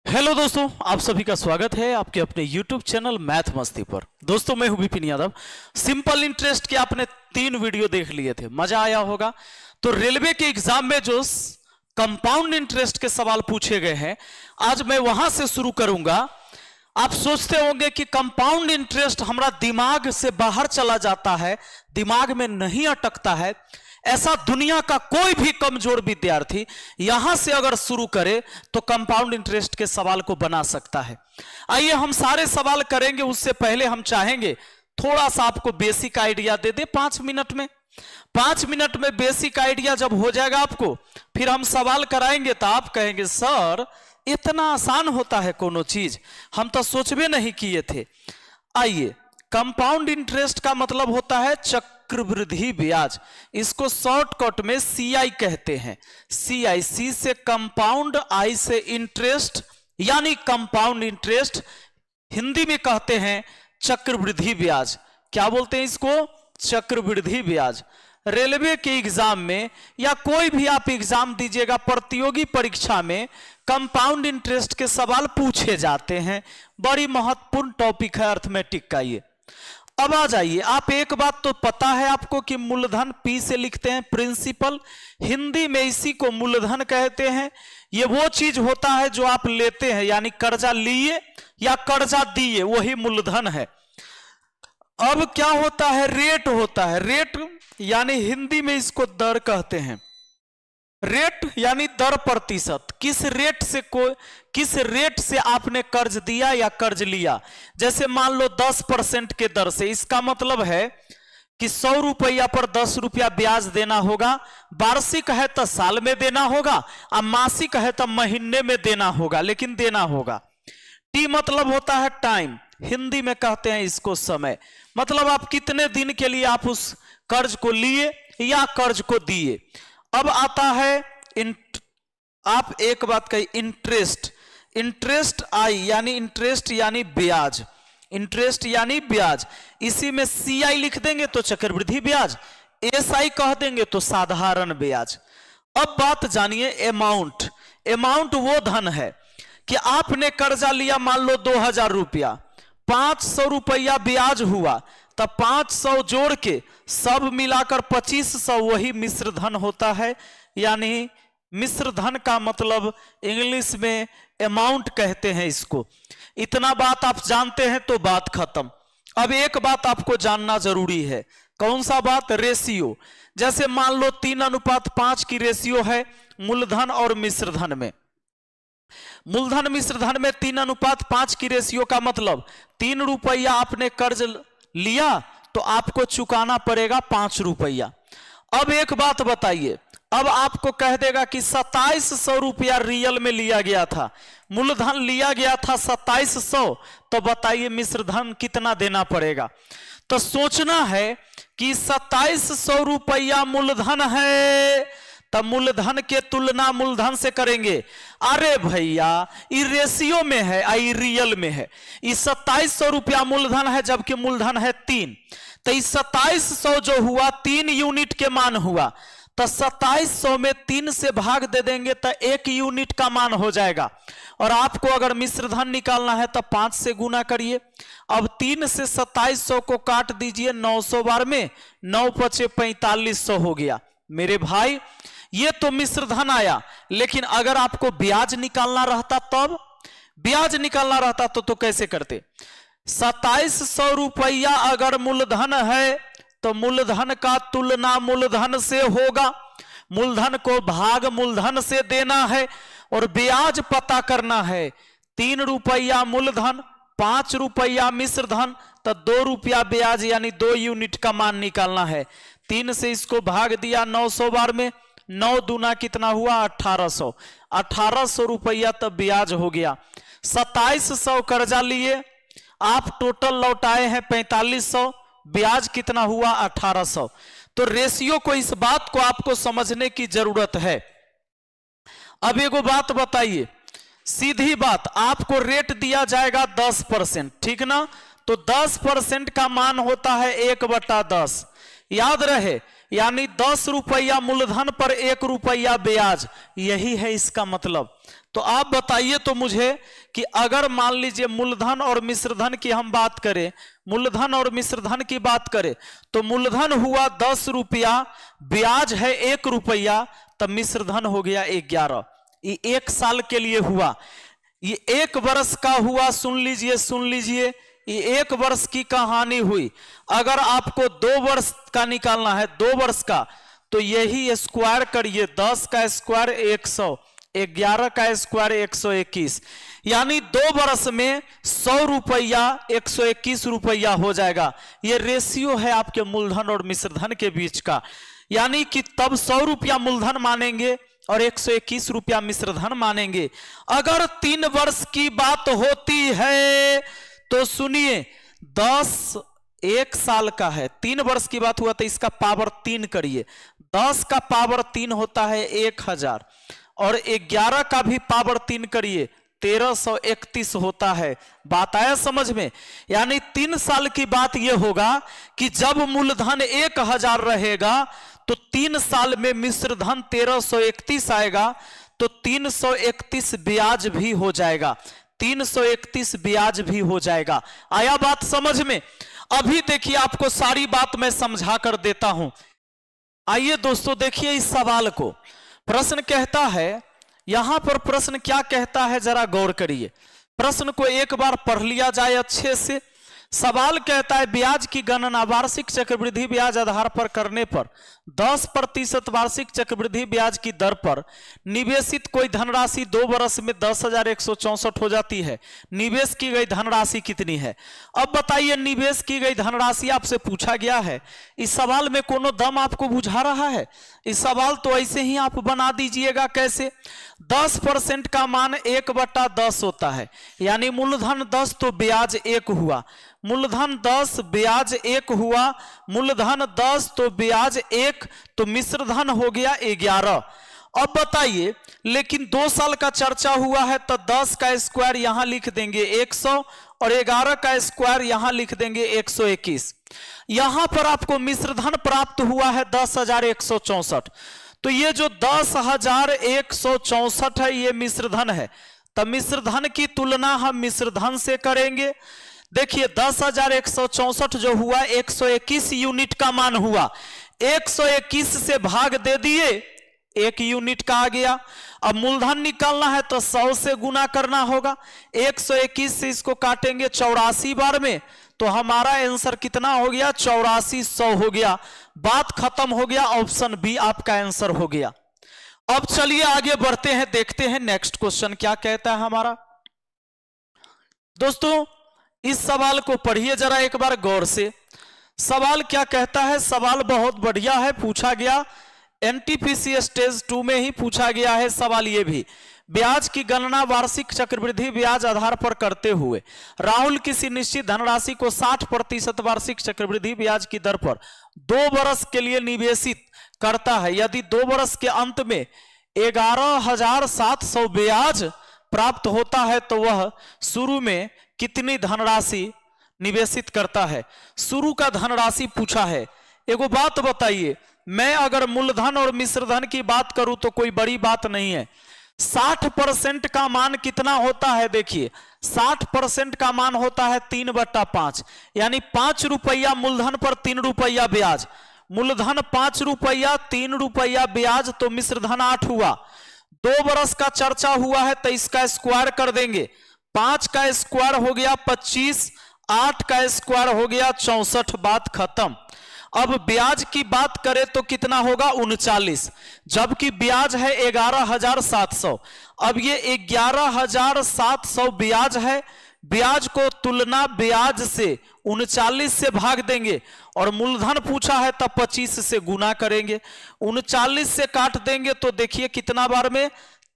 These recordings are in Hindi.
हेलो दोस्तों, आप सभी का स्वागत है आपके अपने YouTube चैनल मैथ मस्ती पर। दोस्तों मैं हूं विपिन यादव। सिंपल इंटरेस्ट के आपने 3 वीडियो देख लिए थे, मजा आया होगा। तो रेलवे के एग्जाम में जो कंपाउंड इंटरेस्ट के सवाल पूछे गए हैं, आज मैं वहां से शुरू करूंगा। आप सोचते होंगे कि कंपाउंड इंटरेस्ट हमारा दिमाग से बाहर चला जाता है, दिमाग में नहीं अटकता है। ऐसा दुनिया का कोई भी कमजोर विद्यार्थी यहां से अगर शुरू करे तो कंपाउंड इंटरेस्ट के सवाल को बना सकता है। आइए हम सारे सवाल करेंगे, उससे पहले हम चाहेंगे थोड़ा सा आपको बेसिक आइडिया दे दे 5 मिनट में। 5 मिनट में बेसिक आइडिया जब हो जाएगा आपको, फिर हम सवाल कराएंगे तो आप कहेंगे सर इतना आसान होता है कोनो चीज, हम तो सोचबे नहीं किए थे। आइए, कंपाउंड इंटरेस्ट का मतलब होता है चक्रवृद्धि ब्याज। इसको शॉर्टकट में CI कहते हैं। CI, C से कंपाउंड, I से इंटरेस्ट, यानी कंपाउंड इंटरेस्ट। हिंदी में कहते हैं चक्रवृद्धि ब्याज। क्या बोलते हैं इसको? चक्रवृद्धि ब्याज। रेलवे के एग्जाम में या कोई भी आप एग्जाम दीजिएगा, प्रतियोगी परीक्षा में कंपाउंड इंटरेस्ट के सवाल पूछे जाते हैं। बड़ी महत्वपूर्ण टॉपिक है अर्थमेटिक का ये। अब आ जाइए, आप एक बात तो पता है आपको कि मूलधन P से लिखते हैं, प्रिंसिपल। हिंदी में इसी को मूलधन कहते हैं। ये वो चीज होता है जो आप लेते हैं, यानी कर्जा लिए या कर्जा दिए, वही मूलधन है। अब क्या होता है? रेट होता है। रेट यानी हिंदी में इसको दर कहते हैं। रेट यानी दर प्रतिशत। किस रेट से आपने कर्ज दिया या कर्ज लिया। जैसे मान लो 10% के दर से, इसका मतलब है कि 100 रुपया पर 10 रुपया ब्याज देना होगा। वार्षिक है तो साल में देना होगा, और मासिक है तो महीने में देना होगा, लेकिन देना होगा। टी मतलब होता है टाइम, हिंदी में कहते हैं इसको समय। मतलब आप कितने दिन के लिए आप उस कर्ज को लिए या कर्ज को दिए। अब आता है आप एक बात कही, इंटरेस्ट। इंटरेस्ट आई यानी इंटरेस्ट यानी ब्याज। इंटरेस्ट यानी ब्याज। इसी में CI लिख देंगे तो चक्रवृद्धि ब्याज, SI कह देंगे तो साधारण ब्याज। अब बात जानिए अमाउंट। अमाउंट वो धन है कि आपने कर्जा लिया, मान लो 2000 रुपया, 500 रुपया ब्याज हुआ, तब 500 जोड़ के सब मिलाकर 2500, वही मिश्र धन होता है। यानी मिश्र धन का मतलब इंग्लिश में अमाउंट कहते हैं इसको। इतना बात आप जानते हैं तो बात खत्म। अब एक बात आपको जानना जरूरी है। कौन सा बात? रेशियो। जैसे मान लो 3:5 की रेशियो है मूलधन और मिश्र धन में। मूलधन मिश्र धन में 3:5 की रेशियो का मतलब 3 रुपया आपने कर्ज लिया तो आपको चुकाना पड़ेगा 5 रुपया। अब एक बात बताइए, अब आपको कह देगा कि 2700 रुपया रियल में लिया गया था, मूलधन लिया गया था 2700, तो बताइए मिश्र धन कितना देना पड़ेगा। तो सोचना है कि 2700 रुपया मूलधन है, तब मूलधन के तुलना मूलधन से करेंगे। अरे भैया ये रेशियो में है, आई रियल में है। इस 2700 रुपया मूलधन है जबकि मूलधन है 3, तो इस 2700 जो हुआ 3 यूनिट के मान हुआ, तो 2700 में 3 से भाग दे देंगे तो 1 यूनिट का मान हो जाएगा। और आपको अगर मिश्र धन निकालना है तो 5 से गुना करिए। अब 3 से 2700 को काट दीजिए 900 बार में, 9 पचे 4500 हो गया। मेरे भाई ये तो मिश्र धन आया, लेकिन अगर आपको ब्याज निकालना रहता, तब ब्याज निकालना रहता तो कैसे करते? 2700 रुपया अगर मूलधन है तो मूलधन का तुलना मूलधन से होगा, मूलधन को भाग मूलधन से देना है, और ब्याज पता करना है। 3 रुपया मूलधन, 5 रुपया मिश्र धन, तो 2 रुपया ब्याज यानी 2 यूनिट का मान निकालना है। 3 से इसको भाग दिया 900 बार में, 9 दूना कितना हुआ? 1800। 1800 रुपया तब ब्याज हो गया। 2700 कर्जा लिए, आप टोटल लौटाए हैं 4500, ब्याज कितना हुआ? 1800। तो रेशियो को, इस बात को आपको समझने की जरूरत है। अब एगो बात बताइए, सीधी बात, आपको रेट दिया जाएगा 10%, ठीक ना? तो 10% का मान होता है 1/10, याद रहे। यानी 10 रुपया मूलधन पर 1 रुपया ब्याज, यही है इसका मतलब। तो आप बताइए तो मुझे कि अगर मान लीजिए मूलधन और मिश्रधन की हम बात करें, मूलधन और मिश्रधन की बात करें, तो मूलधन हुआ 10 रुपया, ब्याज है 1 रुपया, तब मिश्रधन हो गया 11। ये 1 साल के लिए हुआ। ये 1 वर्ष का हुआ। सुन लीजिए, ये 1 वर्ष की कहानी हुई। अगर आपको 2 वर्ष का निकालना है, 2 वर्ष का, तो यही स्क्वायर करिए। 10 का स्क्वायर 100, 11 का स्क्वायर 121, यानी 2 वर्ष में 100 रुपया 121 रुपया हो जाएगा। ये रेशियो है आपके मूलधन और मिश्रधन के बीच का, यानी कि तब 100 रुपया मूलधन मानेंगे और 121 रुपया मिश्रधन मानेंगे। अगर 3 वर्ष की बात होती है तो सुनिए, 10 1 साल का है, 3 वर्ष की बात हुआ तो इसका पावर 3 करिए। 10 का पावर 3 होता है 1000, और 11 का भी पावर 3 करिए, 1331 होता है। बात आया समझ में? यानी 3 साल की बात यह होगा कि जब मूलधन 1000 रहेगा तो 3 साल में मिश्रधन 1331 आएगा, तो 331 ब्याज भी हो जाएगा, 331 ब्याज भी हो जाएगा। आया बात समझ में? अभी देखिए, आपको सारी बात मैं समझा कर देता हूं। आइए दोस्तों, देखिए इस सवाल को। प्रश्न कहता है, यहां पर प्रश्न क्या कहता है जरा गौर करिए। प्रश्न को एक बार पढ़ लिया जाए अच्छे से। सवाल कहता है, ब्याज की गणना वार्षिक चक्रवृद्धि ब्याज आधार पर करने पर 10% वार्षिक चक्रवृद्धि ब्याज की दर पर निवेशित कोई धनराशि 2 वर्ष में 10,164 हो जाती है। निवेश की गई धनराशि कितनी है? अब बताइए, निवेश की गई धनराशि आपसे पूछा गया है। इस सवाल में कोनो दम आपको बुझा रहा है? इस सवाल तो ऐसे ही आप बना दीजिएगा। कैसे? 10% का मान 1/10 होता है, यानी मूलधन 10 तो ब्याज 1 हुआ। मूलधन 10 ब्याज 1 हुआ, मूलधन 10 तो ब्याज 1, तो मिश्रधन हो गया 11। अब बताइए, लेकिन 2 साल का चर्चा हुआ है तो 10 का स्क्वायर यहां लिख देंगे 100, और 11 का स्क्वायर यहां लिख देंगे 121। यहां पर आपको मिश्रधन प्राप्त हुआ है 10,164, तो ये जो 10,164 है ये मिश्रधन है। तब मिश्रधन की तुलना हम मिश्रधन से करेंगे। देखिए, 10,164 जो हुआ 121 यूनिट का मान हुआ, 121 से भाग दे दिए, 1 यूनिट का आ गया। अब मूलधन निकालना है तो 100 से गुना करना होगा। 121 से इसको काटेंगे 84 बार में, तो हमारा आंसर कितना हो गया? 8400 हो गया। बात खत्म हो गया। ऑप्शन बी आपका आंसर हो गया। अब चलिए आगे बढ़ते हैं, देखते हैं नेक्स्ट क्वेश्चन क्या कहता है हमारा। दोस्तों, इस सवाल को पढ़िए जरा एक बार गौर से। सवाल क्या कहता है? सवाल बहुत बढ़िया है, पूछा गया एनटीपीसी स्टेज 2 में ही पूछा गया है सवाल। ये भी ब्याज की गणना वार्षिक चक्रवृद्धि ब्याज आधार पर करते हुए राहुल किसी निश्चित धनराशि को 60% वार्षिक चक्रवृद्धि ब्याज की दर पर 2 वर्ष के लिए निवेशित करता है। यदि 2 वर्ष के अंत में 11,700 ब्याज प्राप्त होता है तो वह शुरू में कितनी धनराशि निवेशित करता है? शुरू का धनराशि पूछा है। एगो बात बताइए, मैं अगर मूलधन और मिश्रधन की बात करूं तो कोई बड़ी बात नहीं है। 60% का मान कितना होता है? देखिए, 60% का मान होता है 3/5, यानी 5 रुपया मूलधन पर 3 रुपया ब्याज। मूलधन 5 रुपया, 3 रुपया ब्याज, तो मिश्रधन 8 हुआ। 2 वर्ष का चर्चा हुआ है तो इसका स्क्वायर कर देंगे। 5 का स्क्वायर हो गया 25, 8 का स्क्वायर हो गया 64। बात खत्म। अब ब्याज की बात करें तो कितना होगा? 39, जबकि ब्याज है 11,700। अब ये 11,700 ब्याज है, ब्याज को तुलना ब्याज से 39 से भाग देंगे, और मूलधन पूछा है तब 25 से गुना करेंगे। 39 से काट देंगे तो देखिए कितना बार में?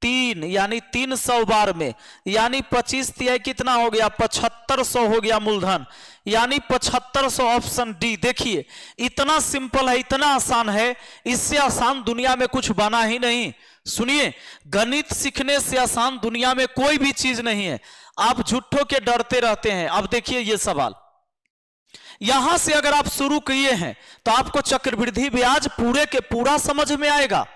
3, यानी 300 बार में, यानी 25 तिहाई कितना हो गया? 7500 हो गया मूलधन, यानी 7500। Option D. देखिए, इतना सिंपल है, इतना आसान है, इससे आसान दुनिया में कुछ बना ही नहीं। सुनिए, गणित सीखने से आसान दुनिया में कोई भी चीज नहीं है। आप झूठों के डरते रहते हैं। अब देखिए ये सवाल, यहां से अगर आप शुरू किए हैं तो आपको चक्रवृद्धि ब्याज पूरे के पूरा समझ में आएगा।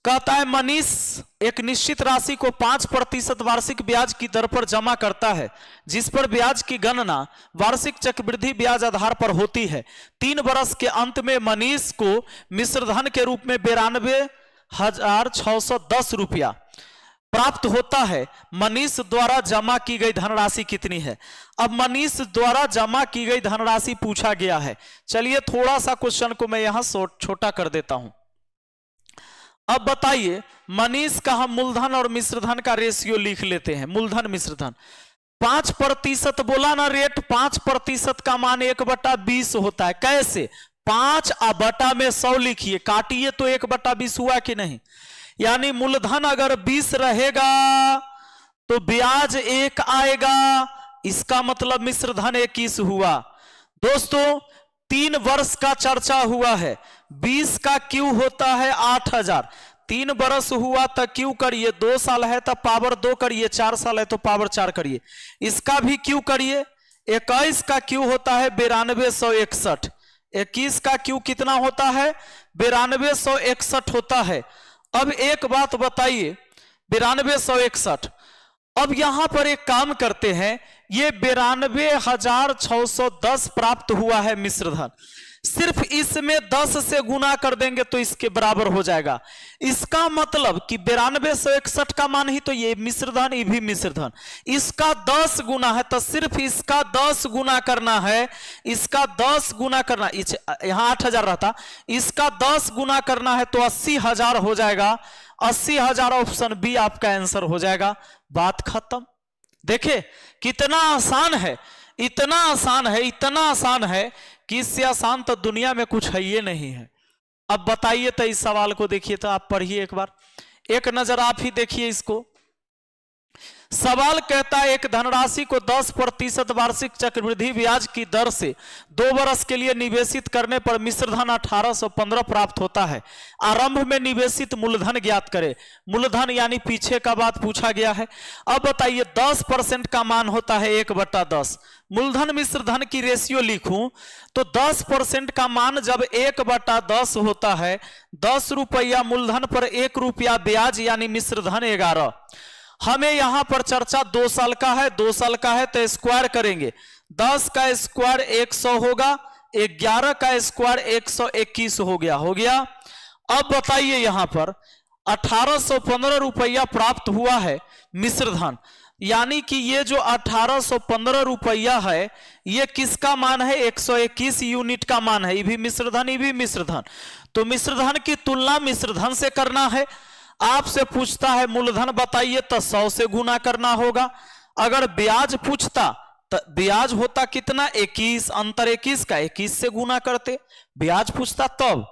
कहता है मनीष एक निश्चित राशि को 5% वार्षिक ब्याज की दर पर जमा करता है, जिस पर ब्याज की गणना वार्षिक चक्रवृद्धि ब्याज आधार पर होती है। 3 वर्ष के अंत में मनीष को मिश्रधन के रूप में 92,610 रुपया प्राप्त होता है। मनीष द्वारा जमा की गई धनराशि कितनी है? अब मनीष द्वारा जमा की गई धनराशि पूछा गया है। चलिए थोड़ा सा क्वेश्चन को मैं यहां छोटा कर देता हूं। अब बताइए, मनीष का हम मूलधन और मिश्रधन का रेशियो लिख लेते हैं। मूलधन मिश्रधन 5% बोला ना रेट, 5% का मान 1/20 होता है। कैसे? 5 में 100 लिखिए, काटिए तो 1/20 हुआ कि नहीं। यानी मूलधन अगर 20 रहेगा तो ब्याज 1 आएगा, इसका मतलब मिश्रधन 21 हुआ। दोस्तों 3 वर्ष का चर्चा हुआ है। 20 का क्यू होता है 8000, 3 वर्ष हुआ तो क्यू करिए, 2 साल है तो पावर 2 करिए, 4 साल है तो पावर 4 करिए, इसका भी क्यू करिए। 21 का क्यू होता है 9261, 21 का क्यू कितना होता है? 9261 होता है। अब एक बात बताइए, 9261, अब यहां पर एक काम करते हैं, ये 92,610 प्राप्त हुआ है मिश्रधन, सिर्फ इसमें 10 से गुना कर देंगे तो इसके बराबर हो जाएगा। इसका मतलब कि 9261 का मान ही तो ये मिश्रधन, ये भी मिश्रधन, इसका 10 गुना है तो सिर्फ इसका 10 गुना करना है, इसका 10 गुना करना, यहां 8000 रहता, इसका 10 गुना करना है तो 80,000 हो जाएगा। 80,000 ऑप्शन बी आपका आंसर हो जाएगा। बात खत्म। देखे कितना आसान है, इतना आसान है, इतना आसान है कि इससे आसान तो दुनिया में कुछ है ये नहीं है। अब बताइए तो इस सवाल को देखिए, तो आप पढ़िए एक बार, एक नजर आप ही देखिए इसको। सवाल कहता है एक धनराशि को 10% वार्षिक चक्रवृद्धि ब्याज की दर से 2 वर्ष के लिए निवेशित करने पर मिश्रधन 1815 प्राप्त होता है। आरंभ में निवेशित मूलधन ज्ञात करें। मूलधन यानी पीछे का बात पूछा गया है। अब बताइए 10% का मान होता है 1/10। मूलधन मिश्रधन की रेशियो लिखूं तो 10% का मान जब 1/10 होता है, 10 रुपया मूलधन पर 1 रुपया ब्याज यानी मिश्रधन 11। हमें यहां पर चर्चा 2 साल का है, 2 साल का है तो स्क्वायर करेंगे, 10 का स्क्वायर 100 होगा, 11 का स्क्वायर 121 हो गया। अब बताइए यहां पर 1815 रुपया प्राप्त हुआ है मिश्रधन, यानी कि ये जो 1815 रुपया है ये किसका मान है? 121 यूनिट का मान है। ये भी मिश्रधन, ये भी मिश्रधन। तो मिश्रधन की तुलना मिश्रधन से करना है। आपसे पूछता है मूलधन बताइए तो 100 से गुना करना होगा। अगर ब्याज पूछता तो ब्याज होता कितना? 21, अंतर 21 का 21 से गुना करते, ब्याज पूछता तब।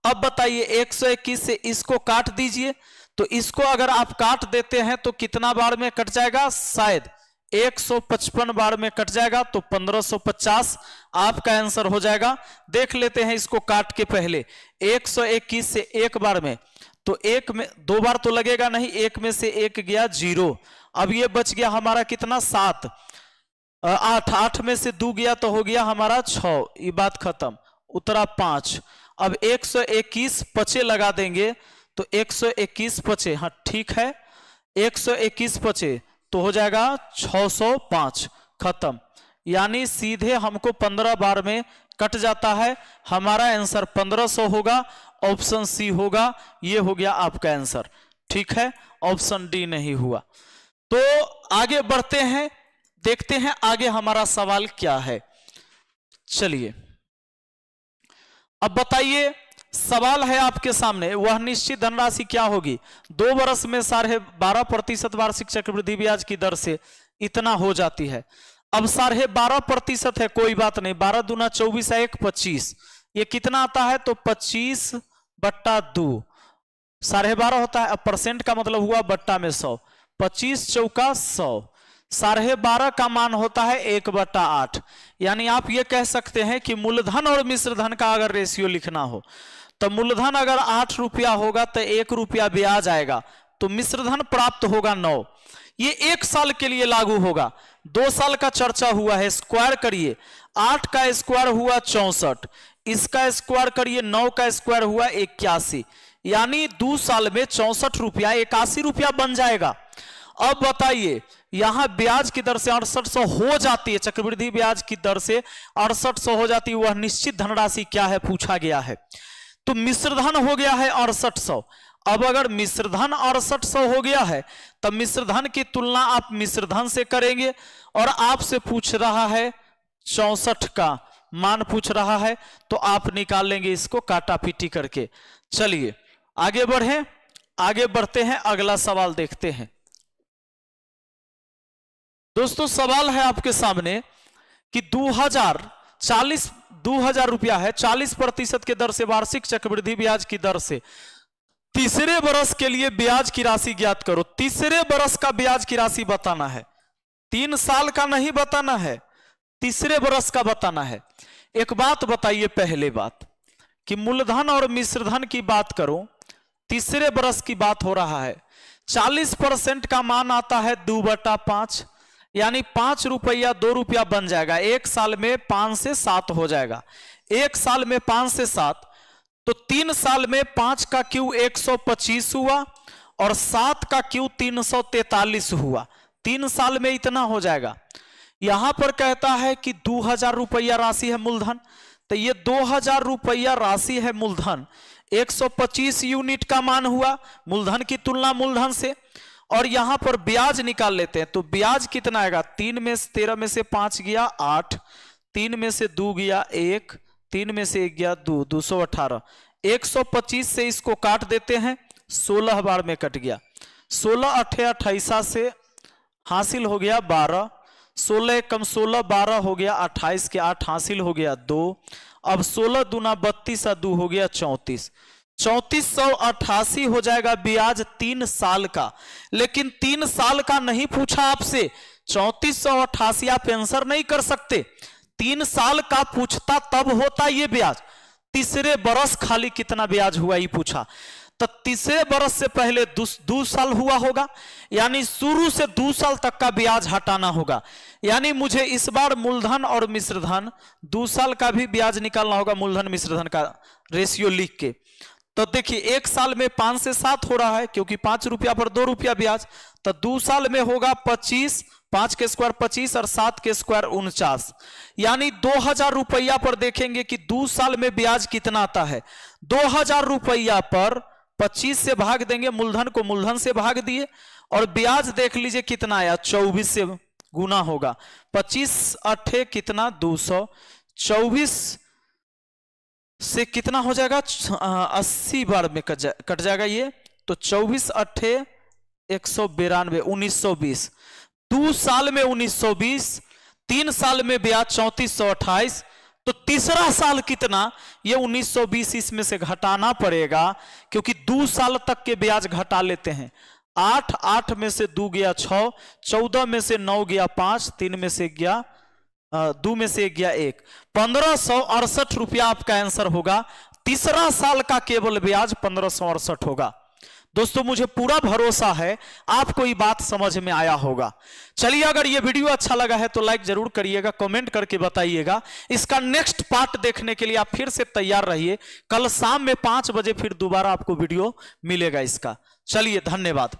अब बताइए 121 से इसको काट दीजिए, तो इसको अगर आप काट देते हैं तो कितना बार में कट जाएगा? शायद 155 बार में कट जाएगा, तो 1550 आपका आंसर हो जाएगा। देख लेते हैं इसको काट के पहले। 121 से 1 बार में, तो 1 में 2 बार तो लगेगा नहीं, 1 में से 1 गया 0। अब ये बच गया हमारा कितना? 7, 8 में से 2 गया तो हो गया हमारा 6। ये बात खत्म, उतरा 5। अब 121 पचे लगा देंगे तो 121 पचे, हाँ ठीक है, 121 पचे तो हो जाएगा 605, खत्म। यानी सीधे हमको 15 बार में कट जाता है। हमारा आंसर 1500 होगा, ऑप्शन सी होगा। ये हो गया आपका आंसर, ठीक है, ऑप्शन डी नहीं हुआ। तो आगे बढ़ते हैं, देखते हैं आगे हमारा सवाल क्या है। चलिए अब बताइए, सवाल है आपके सामने, वह निश्चित धनराशि क्या होगी? 2 वर्ष में 12.5% वार्षिक चक्रवृद्धि ब्याज की दर से इतना हो जाती है। अब 12.5% है, कोई बात नहीं, 12 दूना 24 है 1 25, ये कितना आता है? तो 25/2, 12.5 होता है। अब परसेंट का मतलब हुआ बट्टा में 100, 25 चौका 100, 12.5 का मान होता है 1/8। यानी आप ये कह सकते हैं कि मूलधन और मिश्रधन का अगर रेशियो लिखना हो तो मूलधन अगर 8 रुपया होगा तो 1 रुपया ब्याज आएगा, तो मिश्रधन प्राप्त होगा 9। ये 1 साल के लिए लागू होगा। 2 साल का चर्चा हुआ है, स्क्वायर करिए, 8 का स्क्वायर हुआ 64, इसका स्क्वायर करिए, 9 का स्क्वायर हुआ 81, यानी 2 साल में 64 रुपया 81 रुपया बन जाएगा। अब बताइए यहां ब्याज की दर से 6800 हो जाती है, चक्रवृद्धि ब्याज की दर से 6800 हो जाती है, वह निश्चित धनराशि क्या है पूछा गया है। तो मिश्रधन हो गया है 6800। अब अगर मिश्रधन 6800 हो गया है तब मिश्रधन की तुलना आप मिश्रधन से करेंगे और आपसे पूछ रहा है 64 का मान पूछ रहा है, तो आप निकाल लेंगे इसको काटा पीटी करके। चलिए आगे बढ़े, आगे बढ़ते हैं, अगला सवाल देखते हैं। दोस्तों सवाल है आपके सामने कि 2000 रुपया है, 40% के दर से वार्षिक चक्रवृद्धि ब्याज की दर से तीसरे बरस के लिए ब्याज की राशि ज्ञात करो। तीसरे बरस का ब्याज की राशि बताना है, 3 साल का नहीं बताना है, तीसरे बरस का बताना है। एक बात बताइए, पहले बात कि मूलधन और मिश्रधन की बात करो, तीसरे बरस की बात हो रहा है। 40% का मान आता है 2/5, यानी 5 रुपया 2 रुपया बन जाएगा। 1 साल में 5 से 7 हो जाएगा, 1 साल में 5 से 7, तो 3 साल में 5 का क्यू 125 हुआ और 7 का क्यू 343 हुआ। 3 साल में इतना हो जाएगा। यहां पर कहता है कि 2000 रुपया राशि है मूलधन, तो ये 2000 रुपया राशि है मूलधन, 125 यूनिट का मान हुआ मूलधन की तुलना मूलधन से। और यहां पर ब्याज निकाल लेते हैं, तो ब्याज कितना आएगा, 13 में से 5 गया 8, 3 में से 2 गया 1, 3 में से 1 गया 2, 218। 125 से इसको काट देते हैं, 16 बार में कट गया, 16 8 28 से हासिल हो गया 12, 16 कम 16 12 हो गया, 28 के 8 हासिल हो गया 2। अब 16 दूना 32 और 2 हो गया 34, 3488 हो जाएगा ब्याज 3 साल का। लेकिन 3 साल का नहीं पूछा आपसे, 3488 आप आंसर नहीं कर सकते। 3 साल का पूछता तब होता ये ब्याज, तीसरे बरस खाली कितना ब्याज हुआ ये पूछा, तो तीसरे बरस से पहले 2 साल हुआ होगा, यानी शुरू से 2 साल तक का ब्याज हटाना होगा। यानी मुझे इस बार मूलधन और मिश्रधन 2 साल का भी ब्याज निकालना होगा, मूलधन मिश्रधन का रेशियो लिख के। तो देखिए 1 साल में 5 से 7 हो रहा है, क्योंकि 5 रुपया पर 2 रुपया ब्याज, तो 2 साल में होगा 25, 5 के स्क्वायर 25 और 7 के स्क्वायर 49, यानी 2000 रुपया पर देखेंगे कि 2 साल में ब्याज कितना आता है। 2000 रुपया पर 25 से भाग देंगे, मूलधन को मूलधन से भाग दिए, और ब्याज देख लीजिए कितना आया, 24 से गुना होगा, 25 8 कितना 200, 24 से कितना हो जाएगा 80 बार में कट जाएगा ये, तो 24 8 192, 1920, 2 साल में 1920, 3 साल में ब्याज 3428, तो तीसरा साल कितना, ये 1920 इसमें से घटाना पड़ेगा, क्योंकि 2 साल तक के ब्याज घटा लेते हैं। 8 8 में से 2 गया 6, 14 में से 9 गया 5, 3 में से गया 2 में से 1 गया 1, 1568 रुपया आपका आंसर होगा। तीसरा साल का केवल ब्याज 1568 होगा। दोस्तों मुझे पूरा भरोसा है आपको ये बात समझ में आया होगा। चलिए अगर ये वीडियो अच्छा लगा है तो लाइक जरूर करिएगा, कमेंट करके बताइएगा। इसका नेक्स्ट पार्ट देखने के लिए आप फिर से तैयार रहिए, कल शाम में 5 बजे फिर दोबारा आपको वीडियो मिलेगा इसका। चलिए धन्यवाद।